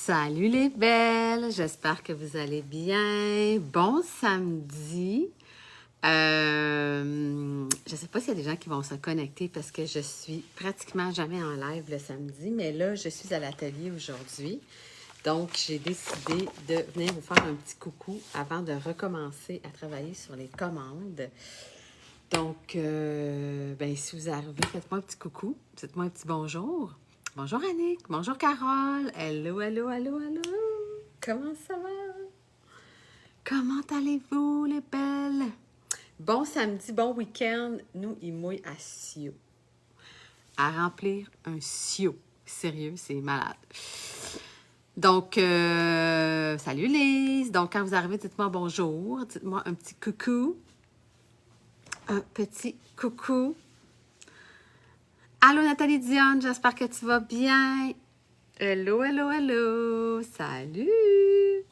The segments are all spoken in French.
Salut les belles, j'espère que vous allez bien. Bon samedi. Je ne sais pas s'il y a des gens qui vont se connecter parce que je suis pratiquement jamais en live le samedi, mais là, je suis à l'atelier aujourd'hui. Donc, j'ai décidé de venir vous faire un petit coucou avant de recommencer à travailler sur les commandes. Donc, si vous arrivez, faites-moi un petit coucou, faites-moi un petit bonjour. Bonjour Annick, bonjour Carole, hello, hello, hello, hello. Comment ça va? Comment allez-vous les belles? Bon samedi, bon week-end. Nous, il mouille à Sio. À remplir un Sio. Sérieux, c'est malade. Donc, salut Lise. Donc, quand vous arrivez, dites-moi bonjour. Dites-moi un petit coucou. Un petit coucou. Allô Nathalie Dionne, j'espère que tu vas bien. Hello, hello, hello. Salut.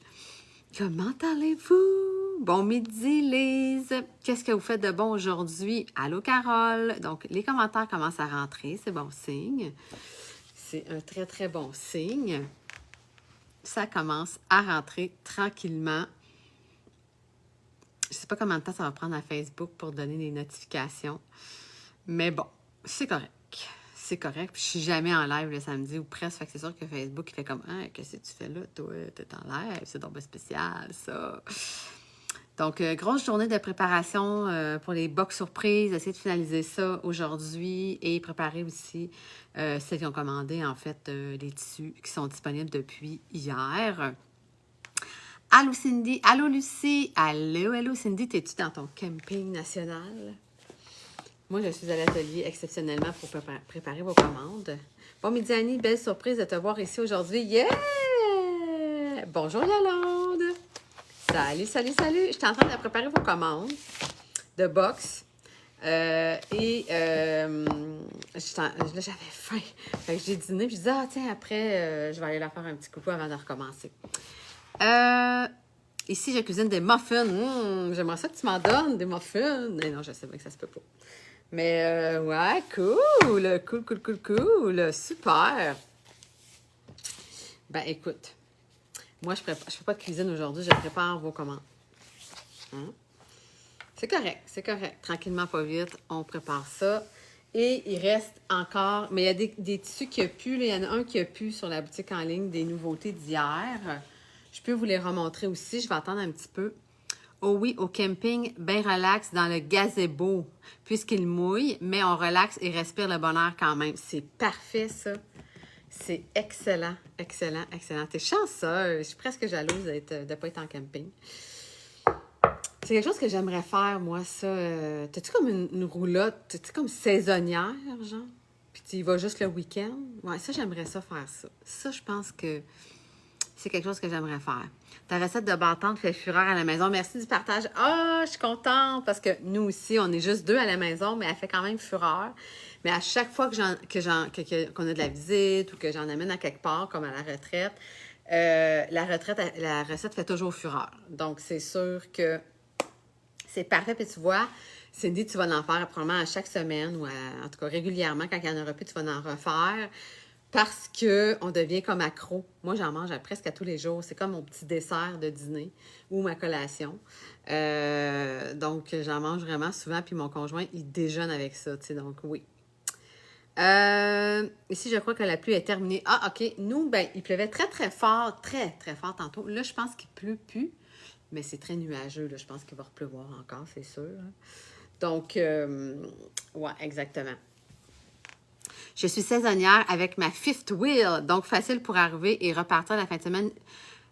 Comment allez-vous? Bon midi, Lise. Qu'est-ce que vous faites de bon aujourd'hui? Allô, Carole. Donc, les commentaires commencent à rentrer. C'est bon signe. C'est un très, très bon signe. Ça commence à rentrer tranquillement. Je ne sais pas combien de temps ça va prendre à Facebook pour donner des notifications. Mais bon, c'est correct. C'est correct. Puis je suis jamais en live le samedi ou presque. Fait que c'est sûr que Facebook, il fait comme « Ah, qu'est-ce que tu fais là, toi? T'es en live. C'est donc bien spécial, ça. » Donc, grosse journée de préparation pour les box surprises. Essayer de finaliser ça aujourd'hui et préparer aussi celles qui ont commandé, en fait, les tissus qui sont disponibles depuis hier. Allô Cindy, allô Lucie, allô, allô Cindy, t'es-tu dans ton camping national? Moi, je suis à l'atelier exceptionnellement pour préparer vos commandes. Bon midi Annie, belle surprise de te voir ici aujourd'hui. Yeah! Bonjour Yolande! Salut, salut, salut! Je suis en train de préparer vos commandes de box. Là, j'avais faim. Fait que j'ai dîné, puis je dis, tiens, après, je vais aller la faire un petit coucou avant de recommencer. Ici, je cuisine des muffins. J'aimerais ça que tu m'en donnes, des muffins. Non, je sais bien que ça se peut pas. Mais, ouais, cool. Cool. Super. Ben, écoute. Moi, je fais pas de cuisine aujourd'hui. Je prépare vos commandes. Hein? C'est correct. Tranquillement, pas vite, on prépare ça. Et il reste encore... Mais il y a des tissus qui a pu. Là, il y en a un qui a pu sur la boutique en ligne, des nouveautés d'hier. Je peux vous les remontrer aussi. Je vais attendre un petit peu. Oh oui, au camping, bien relax dans le gazebo, puisqu'il mouille, mais on relaxe et respire le bonheur quand même. C'est parfait, ça. C'est excellent. T'es chanceuse. Je suis presque jalouse de ne pas être en camping. C'est quelque chose que j'aimerais faire, moi, ça. T'as-tu comme une roulotte? T'as-tu comme saisonnière, genre? Puis tu y vas juste le week-end? Ouais, ça, j'aimerais ça faire ça. Ça, je pense que c'est quelque chose que j'aimerais faire. Ta recette de bâton fait fureur à la maison. Merci du partage. Ah, je suis contente parce que nous aussi, on est juste deux à la maison, mais elle fait quand même fureur. Mais à chaque fois qu'on a de la visite ou que j'en amène à quelque part, comme à la retraite, la recette fait toujours fureur. Donc, c'est sûr que c'est parfait. Puis tu vois, Cindy, tu vas en faire probablement à chaque semaine ou en tout cas régulièrement. Quand il y en aura plus, tu vas en refaire. Parce qu'on devient comme accro. Moi, j'en mange presque à tous les jours. C'est comme mon petit dessert de dîner ou ma collation. Donc, j'en mange vraiment souvent. Puis mon conjoint, il déjeune avec ça. Tu sais, donc, oui. Ici, je crois que la pluie est terminée. Ah, OK. Nous, il pleuvait très, très fort tantôt. Là, je pense qu'il pleut plus. Mais c'est très nuageux. Là. Je pense qu'il va repleuvoir encore, c'est sûr. Donc, ouais, exactement. Je suis saisonnière avec ma fifth wheel, donc facile pour arriver et repartir la fin de semaine.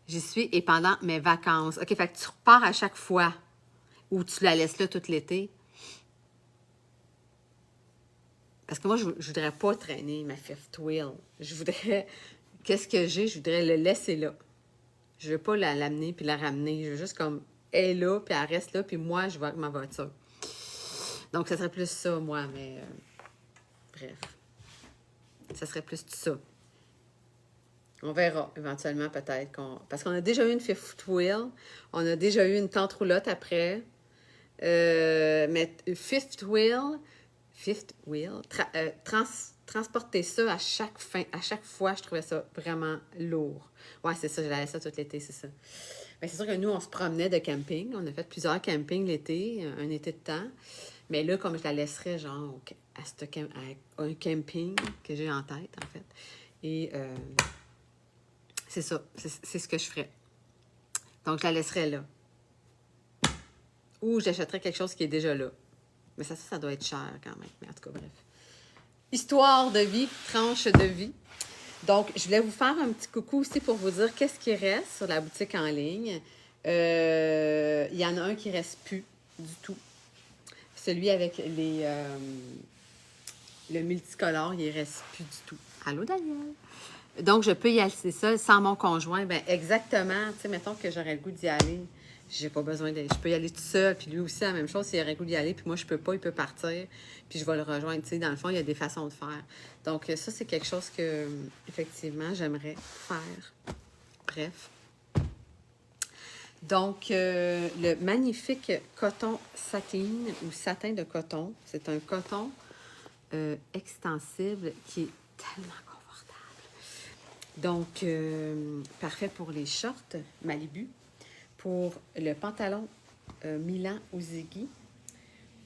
J'y suis et pendant mes vacances. OK, fait que tu repars à chaque fois ou tu la laisses là tout l'été. Parce que moi, je voudrais pas traîner ma fifth wheel. Je voudrais... Qu'est-ce que j'ai? Je voudrais le laisser là. Je veux pas l'amener puis la ramener. Je veux juste comme... Elle est là, puis elle reste là, puis moi, je vais avec ma voiture. Donc, ça serait plus ça, moi, mais... bref. Ça serait plus tout ça. On verra éventuellement peut-être qu'on... Parce qu'on a déjà eu une fifth wheel. On a déjà eu une tente roulotte après. Mais fifth wheel... transporter ça à chaque fois, je trouvais ça vraiment lourd. Ouais, c'est ça, j'allais ça tout l'été, c'est ça. Bien, c'est sûr que nous, on se promenait de camping. On a fait plusieurs campings l'été, un été de temps. Mais là, comme je la laisserais, genre, à un camping que j'ai en tête, en fait. Et c'est ça, c'est ce que je ferais. Donc, je la laisserais là. Ou j'achèterais quelque chose qui est déjà là. Mais ça doit être cher quand même. Mais en tout cas, bref. Histoire de vie, tranche de vie. Donc, je voulais vous faire un petit coucou aussi pour vous dire qu'est-ce qui reste sur la boutique en ligne. Il y en a un qui ne reste plus du tout. Celui avec le multicolore, il ne reste plus du tout. Allô, Daniel? Donc, je peux y aller, c'est ça, sans mon conjoint. Bien, exactement. Tu sais, mettons que j'aurais le goût d'y aller. J'ai pas besoin d'aller. Je peux y aller tout seul. Puis lui aussi, la même chose, s'il aurait le goût d'y aller. Puis moi, je peux pas, il peut partir. Puis je vais le rejoindre. Tu sais, dans le fond, il y a des façons de faire. Donc, ça, c'est quelque chose que, effectivement, j'aimerais faire. Bref. Donc, le magnifique coton satin ou satin de coton, c'est un coton extensible qui est tellement confortable. Donc, parfait pour les shorts Malibu, pour le pantalon Milan ou Ziggy,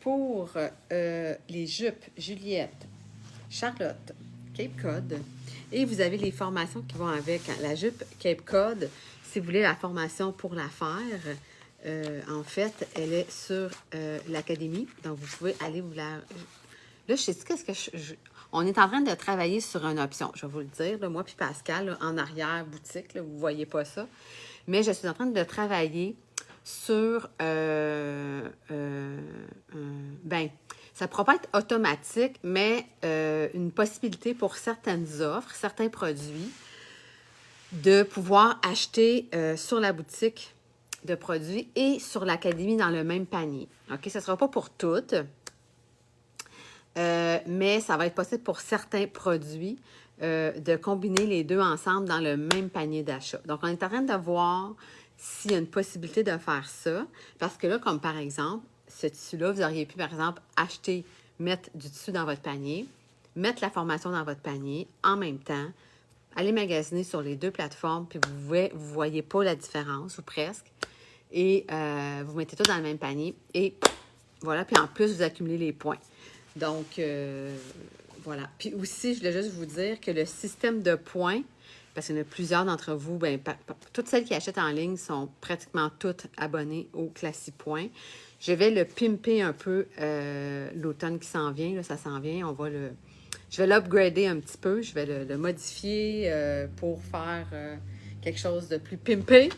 pour les jupes Juliette, Charlotte, Cape Cod. Et vous avez les formations qui vont avec. La jupe Cape Cod, si vous voulez la formation pour la faire, en fait, elle est sur l'académie. Donc, vous pouvez aller vous la... Là, je sais qu'est-ce que on est en train de travailler sur une option. Je vais vous le dire, là, moi puis Pascal, là, en arrière-boutique, là, vous ne voyez pas ça. Mais je suis en train de travailler sur... ça ne pourra pas être automatique, mais une possibilité pour certaines offres, certains produits, de pouvoir acheter sur la boutique de produits et sur l'académie dans le même panier. OK? Ça ne sera pas pour toutes, mais ça va être possible pour certains produits de combiner les deux ensemble dans le même panier d'achat. Donc, on est en train de voir s'il y a une possibilité de faire ça. Parce que là, comme par exemple, ce tissu-là, vous auriez pu, par exemple, acheter, mettre du tissu dans votre panier, mettre la formation dans votre panier en même temps, aller magasiner sur les deux plateformes, puis vous ne voyez pas la différence, ou presque, et vous mettez tout dans le même panier, et voilà, puis en plus, vous accumulez les points. Donc, voilà. Puis aussi, je voulais juste vous dire que le système de points, parce qu'il y en a plusieurs d'entre vous, bien, toutes celles qui achètent en ligne sont pratiquement toutes abonnées au Classy Point. Je vais le pimper un peu l'automne qui s'en vient. Là, ça s'en vient. Je vais l'upgrader un petit peu. Je vais le modifier pour faire quelque chose de plus pimpé.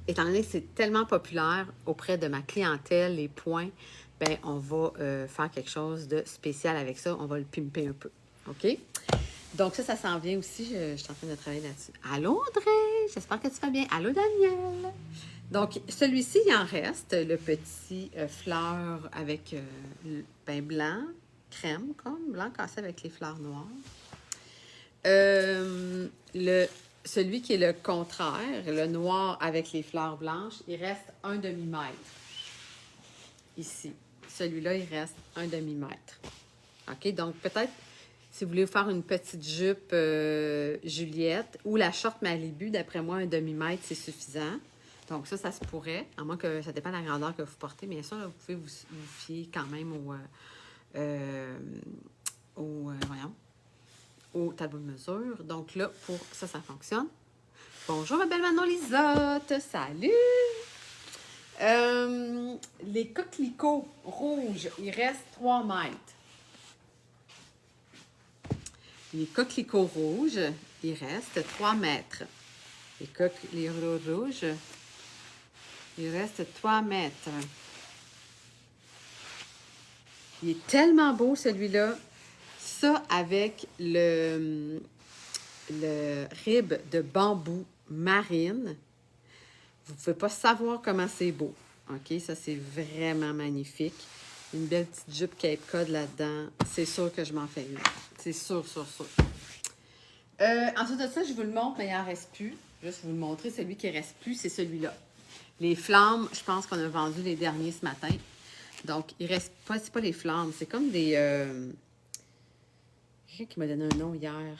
Étant donné que c'est tellement populaire auprès de ma clientèle, les points, bien, on va faire quelque chose de spécial avec ça. On va le pimper un peu. OK? Donc, ça s'en vient aussi. Je suis en train de travailler là-dessus. Allô, Audrey! J'espère que tu vas bien. Allô, Daniel! Donc, celui-ci, il en reste. Le petit fleur avec blanc, crème, comme blanc cassé avec les fleurs noires. Celui qui est le contraire, le noir avec les fleurs blanches, il reste 1 demi-mètre. Ici. Celui-là, il reste 1 demi-mètre. OK? Donc, peut-être, si vous voulez vous faire une petite jupe Juliette ou la short Malibu, d'après moi, 1 demi-mètre, c'est suffisant. Donc, ça se pourrait, à moins que ça dépend de la grandeur que vous portez. Mais ça, là, vous pouvez vous fier quand même au tableau de mesure. Donc là, pour ça fonctionne. Bonjour, ma belle Manon Lisotte! Salut! Les coquelicots rouges, il reste 3 mètres. Les coquelicots rouges, il reste 3 mètres. Les coquelicots rouges, il reste 3 mètres. Il est tellement beau, celui-là. Ça, avec le rib de bambou marine, vous ne pouvez pas savoir comment c'est beau. OK? Ça, c'est vraiment magnifique. Une belle petite jupe Cape Cod là-dedans. C'est sûr que je m'en fais une. C'est sûr. Ensuite de ça, je vous le montre, mais il n'en reste plus. Juste vous le montrer. Celui qui ne reste plus, c'est celui-là. Les flammes, je pense qu'on a vendu les derniers ce matin. Donc, il reste pas, c'est pas les flammes. C'est comme des... quelqu'un qui m'a donné un nom hier.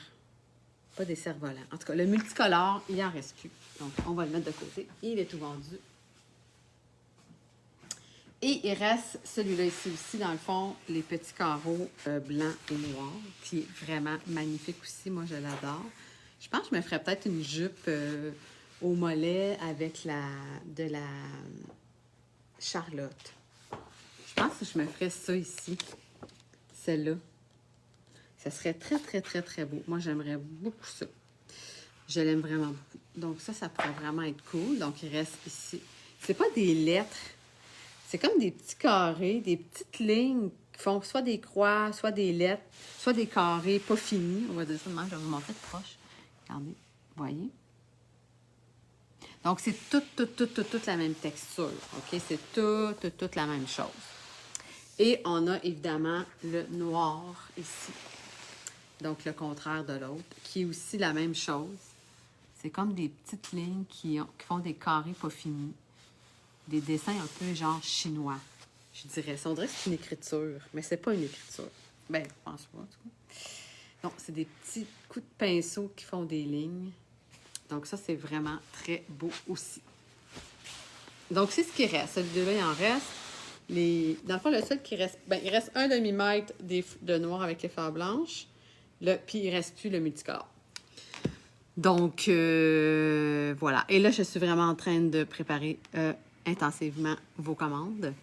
Pas des cerfs-volants. En tout cas, le multicolore, il en reste plus. Donc, on va le mettre de côté. Il est tout vendu. Et il reste celui-là ici aussi, dans le fond, les petits carreaux blancs et noirs, qui est vraiment magnifique aussi. Moi, je l'adore. Je pense que je me ferais peut-être une jupe au mollet avec de la Charlotte. Je pense que je me ferais ça ici, celle-là. Ça serait très, très, très, très beau. Moi, j'aimerais beaucoup ça. Je l'aime vraiment beaucoup. Donc ça pourrait vraiment être cool. Donc, il reste ici. C'est pas des lettres. C'est comme des petits carrés, des petites lignes qui font soit des croix, soit des lettres, soit des carrés pas finis. On va dire ça de même. Je vais vous montrer de proche. Regardez. Vous voyez? Donc, c'est toute la même texture. OK? C'est toute la même chose. Et on a évidemment le noir ici. Donc, le contraire de l'autre, qui est aussi la même chose. C'est comme des petites lignes qui font des carrés pas finis. Des dessins un peu genre chinois, je dirais. On dirait que c'est une écriture, mais c'est pas une écriture. Ben, je pense pas, en tout cas. Donc, c'est des petits coups de pinceau qui font des lignes. Donc, ça, c'est vraiment très beau aussi. Donc, c'est ce qui reste. Celui-là, il en reste. Dans le fond, le seul qui reste... Ben, il reste un demi-mètre de noir avec les fleurs blanches. Puis, il ne reste plus le multicolore. Donc, voilà. Et là, je suis vraiment en train de préparer intensivement vos commandes.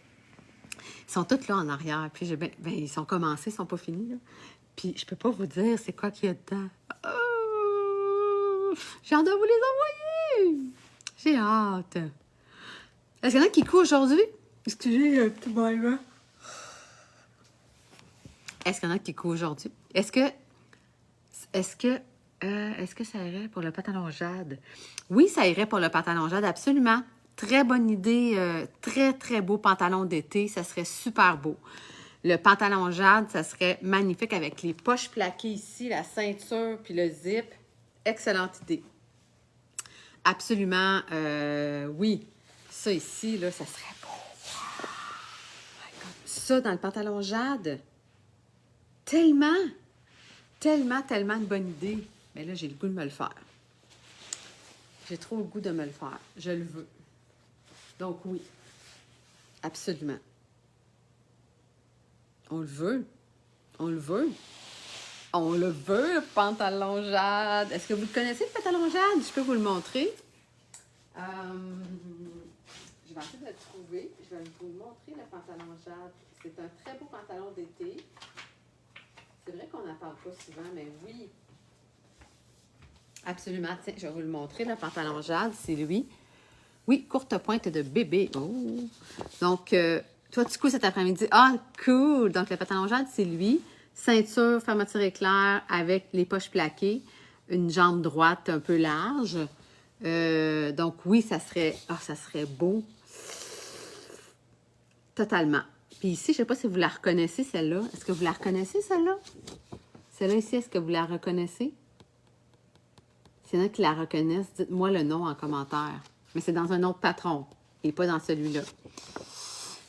Ils sont tous là en arrière. Puis, ils sont commencés, ils ne sont pas finis. Là. Puis, je peux pas vous dire c'est quoi qu'il y a dedans. J'ai hâte de vous les envoyer. J'ai hâte. Est-ce qu'il y en a qui courent aujourd'hui? Excusez un petit baillement. Est-ce qu'il y en a qui courent aujourd'hui? Est-ce que ça irait pour le pantalon jade? Oui, ça irait pour le pantalon jade, absolument. Très bonne idée. Très, très beau pantalon d'été. Ça serait super beau. Le pantalon jade, ça serait magnifique avec les poches plaquées ici, la ceinture puis le zip. Excellente idée. Absolument, oui. Ça ici, là, ça serait beau. Oh my God. Ça, dans le pantalon jade, tellement de bonne idée. Mais là, j'ai le goût de me le faire. J'ai trop le goût de me le faire. Je le veux. Donc, oui. Absolument. On le veut. On le veut. On le veut, le pantalon jade. Est-ce que vous le connaissez, le pantalon jade? Je peux vous le montrer. Je vais essayer de le trouver. Je vais vous montrer le pantalon jade. C'est un très beau pantalon d'été. C'est vrai qu'on n'en parle pas souvent, mais oui. Absolument. Tiens, je vais vous le montrer. Le pantalon jade, c'est lui. Oui, courte pointe de bébé. Oh! Donc, toi, tu couds cet après-midi. Ah, cool! Donc, le pantalon jade, c'est lui. Ceinture, fermeture éclair avec les poches plaquées. Une jambe droite un peu large. Donc, oui, ça serait beau. Totalement. Puis ici, je ne sais pas si vous la reconnaissez, celle-là. Est-ce que vous la reconnaissez, celle-là? Celle-là ici, est-ce que vous la reconnaissez? S'il y en a qui la reconnaissent, dites-moi le nom en commentaire. Mais c'est dans un autre patron et pas dans celui-là.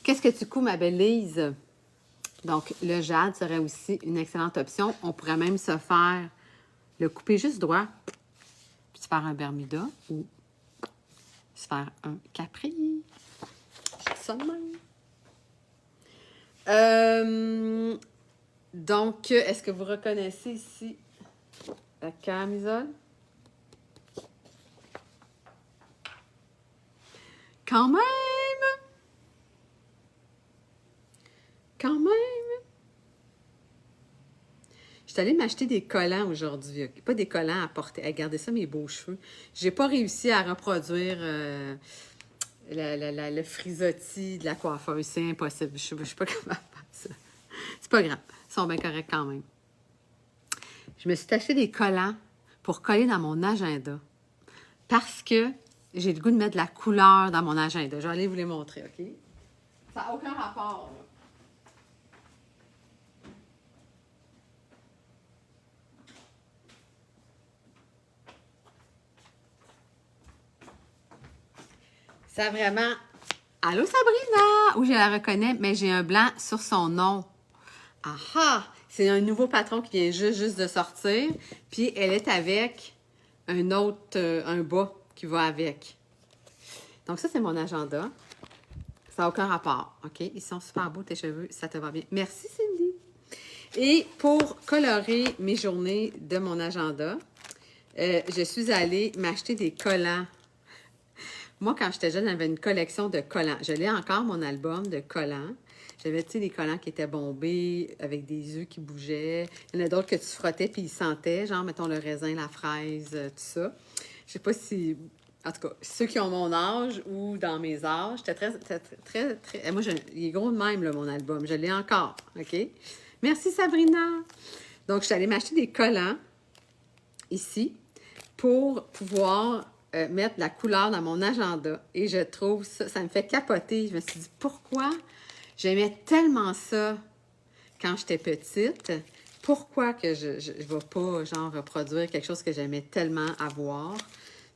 Qu'est-ce que tu couds, ma belle Lise? Donc, le jade serait aussi une excellente option. On pourrait même se faire le couper juste droit, puis se faire un Bermuda ou se faire un Capri. Je dis ça de même. Donc, est-ce que vous reconnaissez ici la camisole? Quand même! Quand même! Je suis allée m'acheter des collants aujourd'hui. Okay? Pas des collants à porter. Regardez ça, mes beaux cheveux. J'ai pas réussi à reproduire le frisottis de la coiffeuse. C'est impossible. Je suis pas capable de faire ça. C'est pas grave. Ils sont bien corrects quand même. Je me suis acheté des collants pour coller dans mon agenda. Parce que j'ai le goût de mettre de la couleur dans mon agenda. Je vais aller vous les montrer, OK? Ça n'a aucun rapport, là. Ça a vraiment... Allô, Sabrina! Oui, je la reconnais, mais j'ai un blanc sur son nom. Ah ah! C'est un nouveau patron qui vient juste de sortir. Puis elle est avec un autre, un bas qui va avec. Donc ça, c'est mon agenda. Ça n'a aucun rapport, OK? Ils sont super beaux, tes cheveux, ça te va bien. Merci, Cindy. Et pour colorer mes journées de mon agenda, je suis allée m'acheter des collants. Moi, quand j'étais jeune, j'avais une collection de collants. Je l'ai encore, mon album de collants. J'avais, tu sais, des collants qui étaient bombés, avec des œufs qui bougeaient. Il y en a d'autres que tu frottais puis ils sentaient, genre, mettons, le raisin, la fraise, tout ça. Je sais pas si... En tout cas, ceux qui ont mon âge ou dans mes âges, j'étais très... Moi, il est gros de même, là, mon album. Je l'ai encore, OK? Merci, Sabrina! Donc, je suis allée m'acheter des collants, ici, pour pouvoir mettre la couleur dans mon agenda. Et je trouve ça, ça me fait capoter. Je me suis dit, pourquoi j'aimais tellement ça quand j'étais petite? Pourquoi que je ne vais pas, genre, reproduire quelque chose que j'aimais tellement avoir?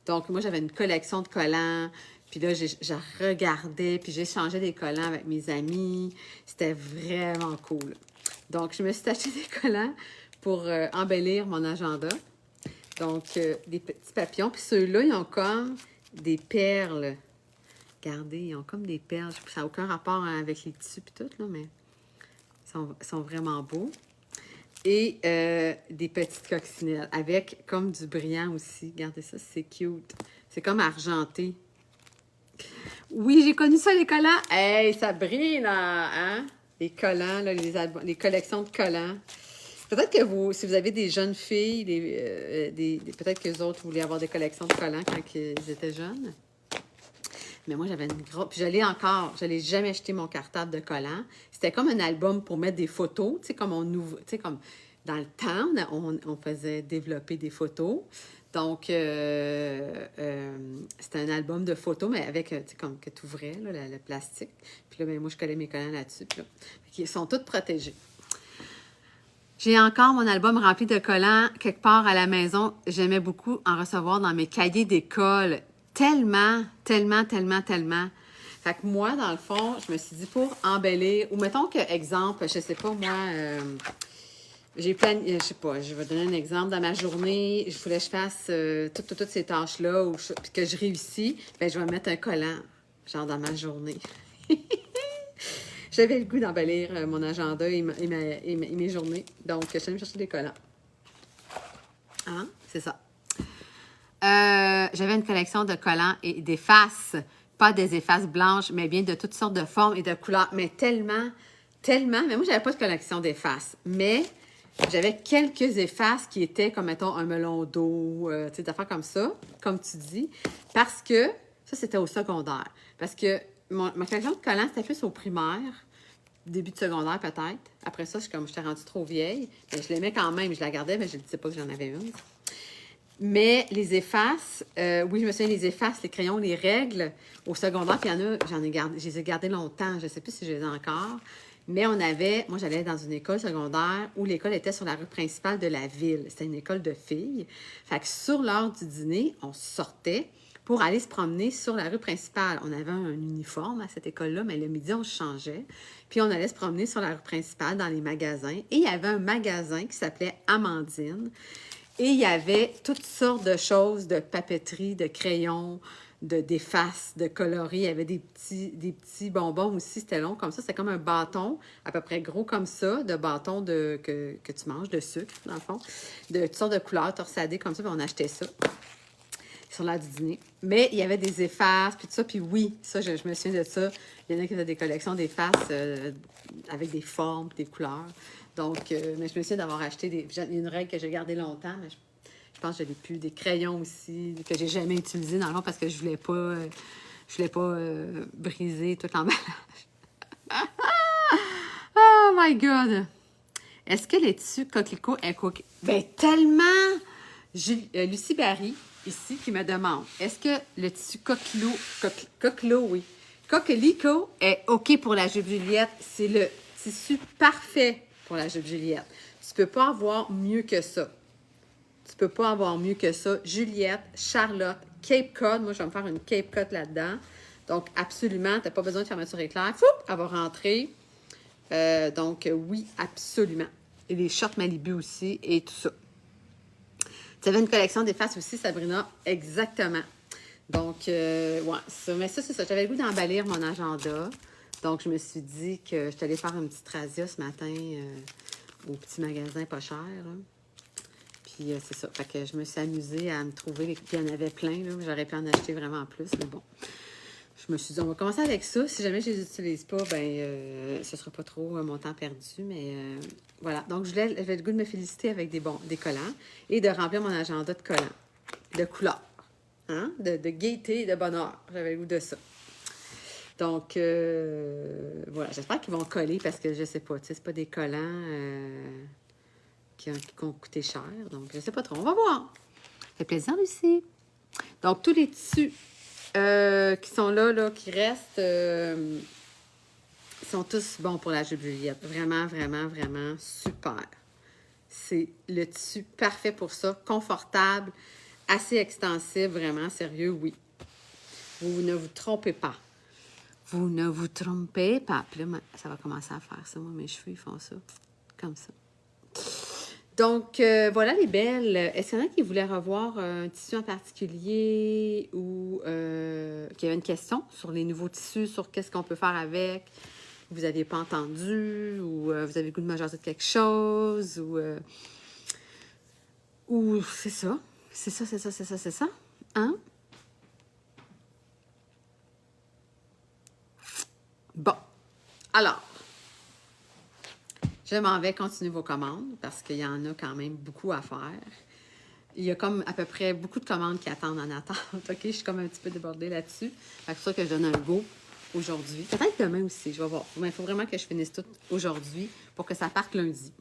Donc, moi, j'avais une collection de collants. Puis là, je regardais, puis j'échangeais des collants avec mes amis. C'était vraiment cool. Donc, je me suis acheté des collants pour embellir mon agenda. Donc, des petits papillons. Puis ceux-là, ils ont comme des perles. Regardez, ils ont comme des perles. Ça n'a aucun rapport avec les tissus et tout, là, mais ils sont vraiment beaux. Et des petites coccinelles avec comme du brillant aussi. Regardez ça, c'est cute. C'est comme argenté. Oui, j'ai connu ça, les collants. Hey, ça brille, là, hein? Les collants, là, les collections de collants. Peut-être que vous, si vous avez des jeunes filles, peut-être que les autres voulaient avoir des collections de collants quand ils étaient jeunes. Mais moi, j'avais une grosse... Puis je l'ai encore. Je n'ai jamais acheté mon cartable de collants. C'était comme un album pour mettre des photos. Tu sais, comme dans le temps, on faisait développer des photos. Donc, c'était un album de photos, mais avec, tu sais, comme que tu ouvrais, là, le plastique. Puis là, ben, moi, je collais mes collants là-dessus. Puis là, ils sont tous protégés. J'ai encore mon album rempli de collants quelque part à la maison. J'aimais beaucoup en recevoir dans mes cahiers d'école. Tellement. Fait que moi, dans le fond, je me suis dit pour embellir, ou mettons que, exemple, je sais pas, moi, j'ai planifié, je sais pas, je vais donner un exemple. Dans ma journée, je voulais que je fasse toutes ces tâches-là, puis que je réussis, bien, je vais mettre un collant, genre dans ma journée. J'avais le goût d'embellir mon agenda et mes journées. Donc, je suis allée me chercher des collants. Hein? C'est ça. J'avais une collection de collants et d'effaces. Pas des effaces blanches, mais bien de toutes sortes de formes et de couleurs. Mais tellement. Mais moi, j'avais pas de collection d'effaces. Mais j'avais quelques effaces qui étaient comme, mettons, un melon d'eau, tu sais, des affaires comme ça, comme tu dis. Parce que, ça, c'était au secondaire. Parce que ma collection de collants, c'était plus au primaire, début de secondaire peut-être. Après ça, j'étais rendue trop vieille. Mais je l'aimais quand même, je la gardais, mais je ne disais pas que j'en avais une. Mais les effaces, oui, je me souviens, les effaces, les crayons, les règles, au secondaire, puis il y en a, je les ai gardés longtemps, je ne sais plus si je les ai encore. Mais moi, j'allais dans une école secondaire où l'école était sur la rue principale de la ville. C'était une école de filles. Fait que sur l'heure du dîner, on sortait pour aller se promener sur la rue principale. On avait un uniforme à cette école-là, mais le midi, on se changeait. Puis on allait se promener sur la rue principale dans les magasins. Et il y avait un magasin qui s'appelait Amandine. Et il y avait toutes sortes de choses, de papeterie, de crayons, d'effaces, de coloris. Il y avait des petits bonbons aussi, c'était long comme ça. C'était comme un bâton, à peu près gros comme ça, de bâton que tu manges, de sucre, dans le fond. De toutes sortes de couleurs torsadées comme ça, puis on achetait ça sur l'heure du dîner. Mais il y avait des effaces, puis tout ça. Puis oui, ça, je me souviens de ça. Il y en a qui faisaient des collections d'effaces avec des formes, des couleurs. Donc, mais je me souviens d'avoir acheté il y a une règle que j'ai gardée longtemps, mais je pense que je l'ai plus. Des crayons aussi, que j'ai jamais utilisés dans le fond parce que je voulais pas briser tout l'emballage. Oh my God! Est-ce que les tissus coquelicots est coquille? Ben tellement! Lucie Barry, ici, qui me demande, est-ce que le tissu coquelicot est OK pour la jupe Juliette? C'est le tissu parfait pour la jupe Juliette. Tu peux pas avoir mieux que ça. Tu peux pas avoir mieux que ça. Juliette, Charlotte, Cape Cod. Moi, je vais me faire une Cape Cod là-dedans. Donc, absolument, tu n'as pas besoin de fermeture éclair. Foup, elle va rentrer. Donc, oui, absolument. et les shorts Malibu aussi et tout ça. Tu avais une collection des faces aussi, Sabrina? Exactement. Donc, ouais, ça. Mais ça, c'est ça. J'avais le goût d'emballer mon agenda. Donc, je me suis dit que je suis allée faire une petite razzia ce matin au petit magasin pas cher, là. Puis, c'est ça. Fait que je me suis amusée à me trouver. Puis, il y en avait plein, là. J'aurais pu en acheter vraiment plus, mais bon. Je me suis dit, on va commencer avec ça. Si jamais je ne les utilise pas, ben ce ne sera pas trop mon temps perdu. Mais voilà. Donc, j'avais le goût de me féliciter avec des collants et de remplir mon agenda de collants, de couleurs, hein? De gaieté et de bonheur. J'avais le goût de ça. Donc, voilà. J'espère qu'ils vont coller parce que je ne sais pas. Tu sais, c'est pas des collants qui ont coûté cher. Donc, je ne sais pas trop. On va voir. Ça fait plaisir, Lucie. Donc, tous les tissus qui sont là, qui restent, sont tous bons pour la jupe Juliette. Vraiment, vraiment, vraiment super. C'est le tissu parfait pour ça. Confortable, assez extensible, vraiment, sérieux, oui. Vous ne vous trompez pas. Vous ne vous trompez pas. Puis là, ça va commencer à faire ça. Moi, mes cheveux, ils font ça. Comme ça. Donc, voilà les belles. Est-ce qu'il y en a qui voulaient revoir un tissu en particulier ou qui avait une question sur les nouveaux tissus, sur qu'est-ce qu'on peut faire avec? Vous n'aviez pas entendu ou vous avez le goût de me jaser de quelque chose ou c'est ça. C'est ça. Hein? Bon. Alors, je m'en vais continuer vos commandes parce qu'il y en a quand même beaucoup à faire. Il y a comme à peu près beaucoup de commandes qui attendent en attente. OK, je suis comme un petit peu débordée là-dessus. C'est pour ça que je donne un go aujourd'hui. Peut-être demain aussi, je vais voir. Mais il faut vraiment que je finisse tout aujourd'hui pour que ça parte lundi.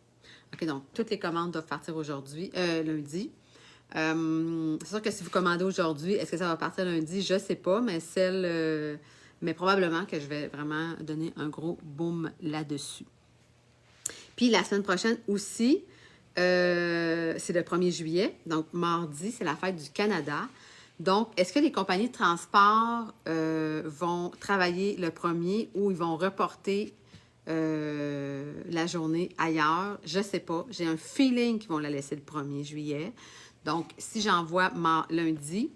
OK, donc toutes les commandes doivent partir aujourd'hui, lundi. C'est sûr que si vous commandez aujourd'hui, est-ce que ça va partir lundi? Je ne sais pas, mais mais probablement que je vais vraiment donner un gros boom là-dessus. Puis la semaine prochaine aussi, c'est le 1er juillet, donc mardi, c'est la fête du Canada. Donc, est-ce que les compagnies de transport vont travailler le 1er ou ils vont reporter la journée ailleurs? Je ne sais pas. J'ai un feeling qu'ils vont la laisser le 1er juillet. Donc, si j'envoie lundi,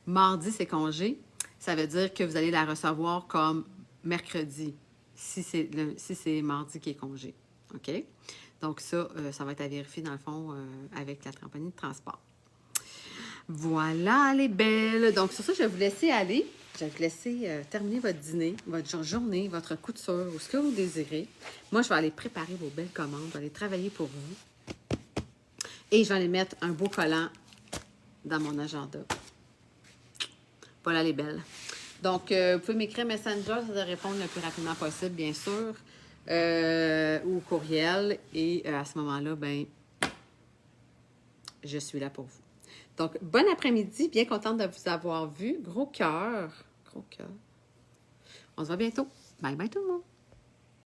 mardi, c'est congé, ça veut dire que vous allez la recevoir comme mercredi, si c'est mardi qui est congé. OK? Donc, ça va être à vérifier, dans le fond, avec la compagnie de transport. Voilà, les belles. Donc, sur ça, je vais vous laisser aller. Je vais vous laisser terminer votre dîner, votre journée, votre couture, ou ce que vous désirez. Moi, je vais aller préparer vos belles commandes. Je vais aller travailler pour vous. Et je vais aller mettre un beau collant dans mon agenda. Voilà, les belles. Donc, vous pouvez m'écrire Messenger, ça va répondre le plus rapidement possible, bien sûr. Ou courriel. Et à ce moment-là, ben, je suis là pour vous. Donc, bon après-midi. Bien contente de vous avoir vu. Gros cœur. Gros cœur. On se voit bientôt. Bye bye tout le monde.